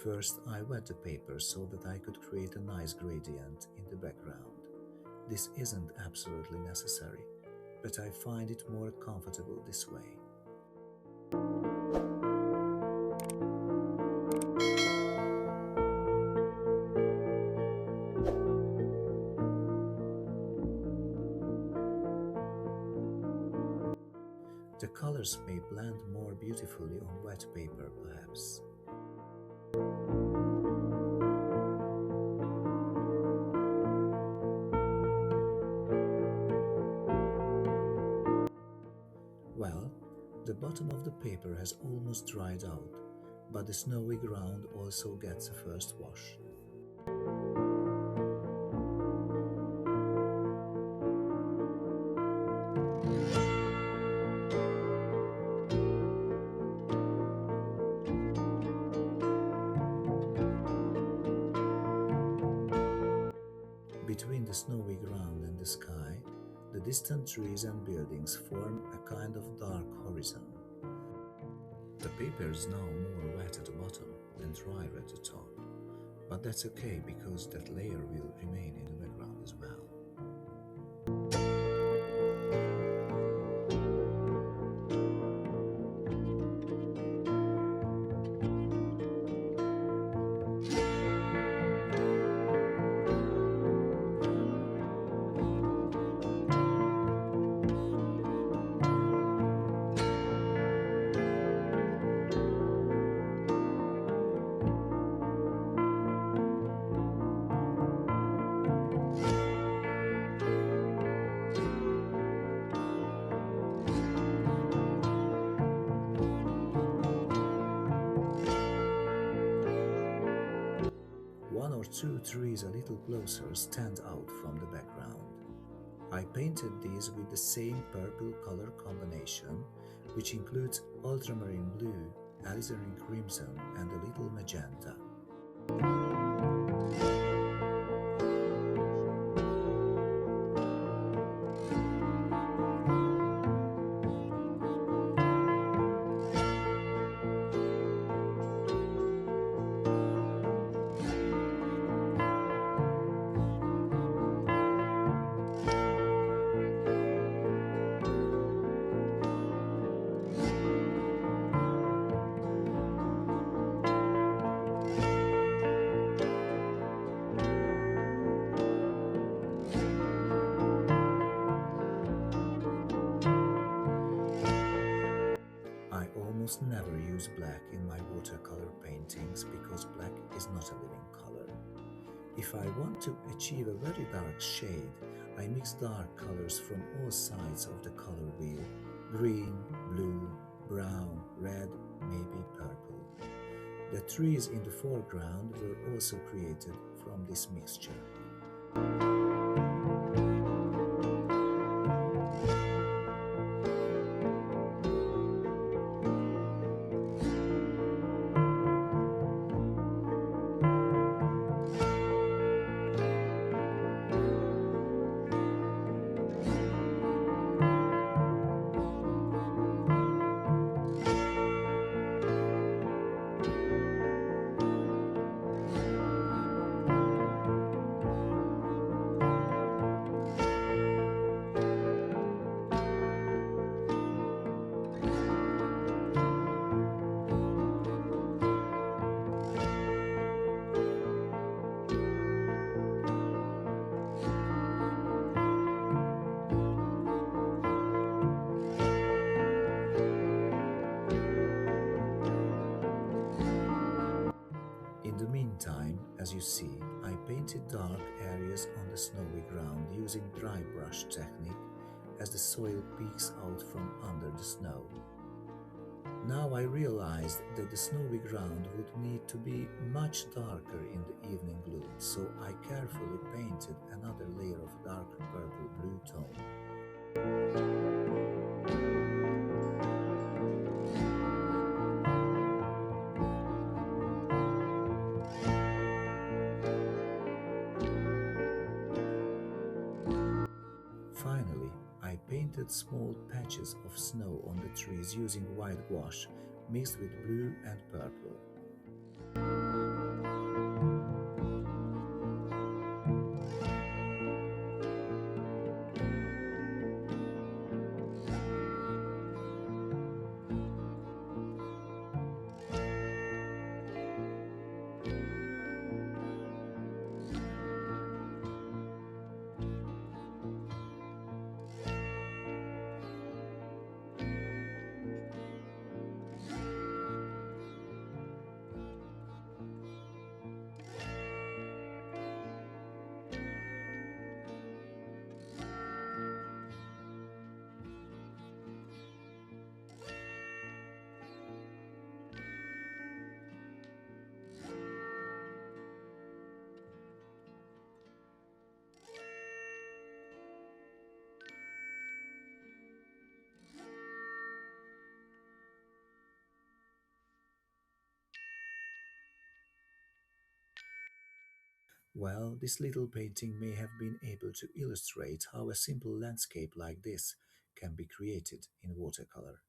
First, I wet the paper so that I could create a nice gradient in the background. This isn't absolutely necessary, but I find it more comfortable this way. The colors may blend more beautifully on wet paper, perhaps. Well, the bottom of the paper has almost dried out, but the snowy ground also gets a first wash. Between the snowy ground and the sky, the distant trees and buildings form a kind of dark horizon. The paper is now more wet at the bottom and drier at the top, but that's okay because that layer will remain in the background as well. One or two trees a little closer stand out from the background. I painted these with the same purple color combination, which includes ultramarine blue, alizarin crimson, and a little magenta. I almost never use black in my watercolor paintings because black is not a living color. If I want to achieve a very dark shade, I mix dark colors from all sides of the color wheel: green, blue, brown, red, maybe purple. The trees in the foreground were also created from this mixture. In the meantime, as you see, I painted dark areas on the snowy ground using dry brush technique as the soil peeks out from under the snow. Now I realized that the snowy ground would need to be much darker in the evening gloom, so I carefully painted another layer of darker purple blue tone. Finally, I painted small patches of snow on the trees using white gouache mixed with blue and purple. Well, this little painting may have been able to illustrate how a simple landscape like this can be created in watercolor.